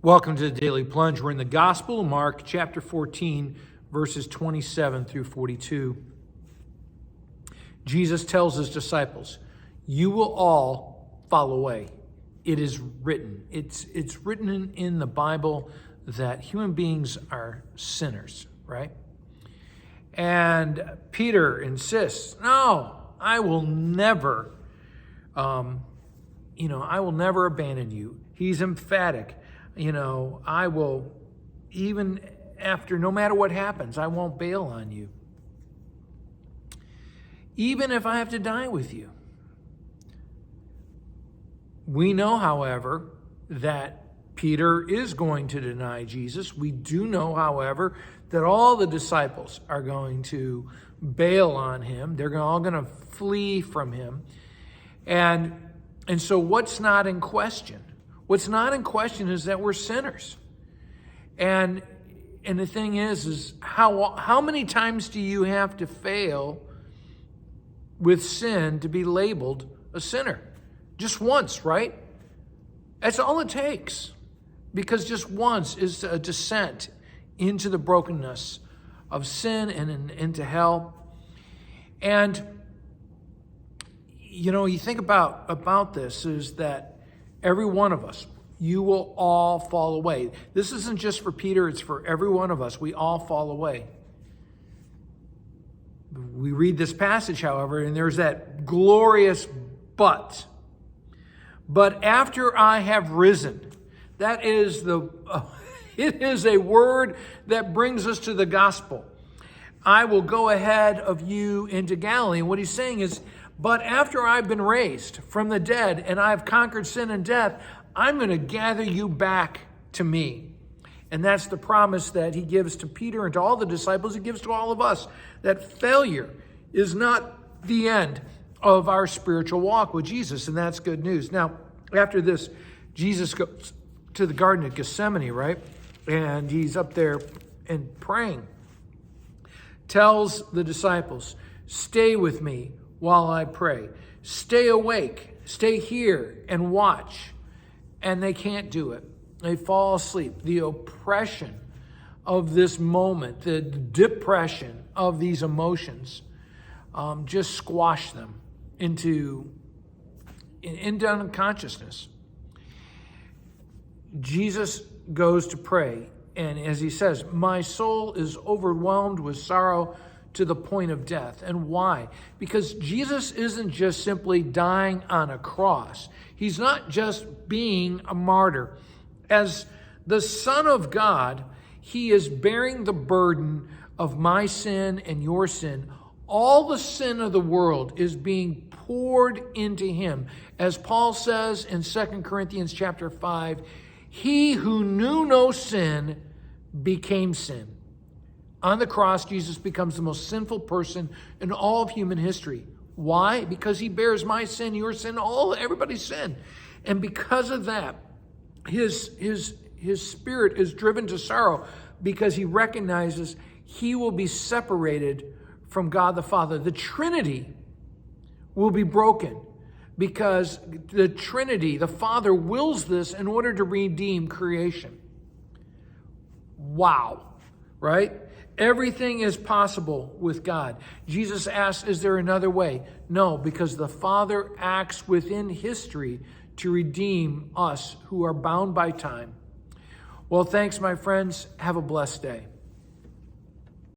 Welcome to the Daily Plunge. We're in the Gospel of Mark, chapter 14, verses 27 through 42. Jesus tells his disciples, "You will all fall away. It is written." It's written in the Bible that human beings are sinners, right? And Peter insists, "No, I will never, I will never abandon you." He's emphatic. I will, even after, no matter what happens, I won't bail on you. Even if I have to die with you. We know, however, that Peter is going to deny Jesus. We do know, however, that all the disciples are going to bail on him. They're all going to flee from him. And so what's not in question? What's not in question is that we're sinners. And the thing is how many times do you have to fail with sin to be labeled a sinner? Just once, right? That's all it takes. Because just once is a descent into the brokenness of sin and into hell. And, you think about this is that every one of us, you will all fall away. This isn't just for Peter, it's for every one of us. We all fall away. We read this passage, however, and there's that glorious but. But after I have risen, that is it is a word that brings us to the gospel. I will go ahead of you into Galilee. And what he's saying is, but after I've been raised from the dead and I've conquered sin and death, I'm going to gather you back to me. And that's the promise that he gives to Peter and to all the disciples. He gives to all of us that failure is not the end of our spiritual walk with Jesus. And that's good news. Now, after this, Jesus goes to the Garden of Gethsemane, right? And he's up there and praying. Tells the disciples, "Stay with me while I pray. Stay awake, stay here and watch." And they can't do it. They fall asleep. The oppression of this moment, the depression of these emotions, just squash them into unconsciousness. Jesus goes to pray. And as he says, "My soul is overwhelmed with sorrow to the point of death." And why? Because Jesus isn't just simply dying on a cross. He's not just being a martyr. As the Son of God, he is bearing the burden of my sin and your sin. All the sin of the world is being poured into him. As Paul says in 2 Corinthians chapter 5, he who knew no sin became sin. On the cross, Jesus becomes the most sinful person in all of human history. Why? Because he bears my sin, your sin, everybody's sin. And because of that, his spirit is driven to sorrow because he recognizes he will be separated from God the Father. The Trinity will be broken because the Trinity, the Father, wills this in order to redeem creation. Wow, right? Everything is possible with God. Jesus asks, is there another way? No, because the Father acts within history to redeem us who are bound by time. Well, thanks, my friends. Have a blessed day.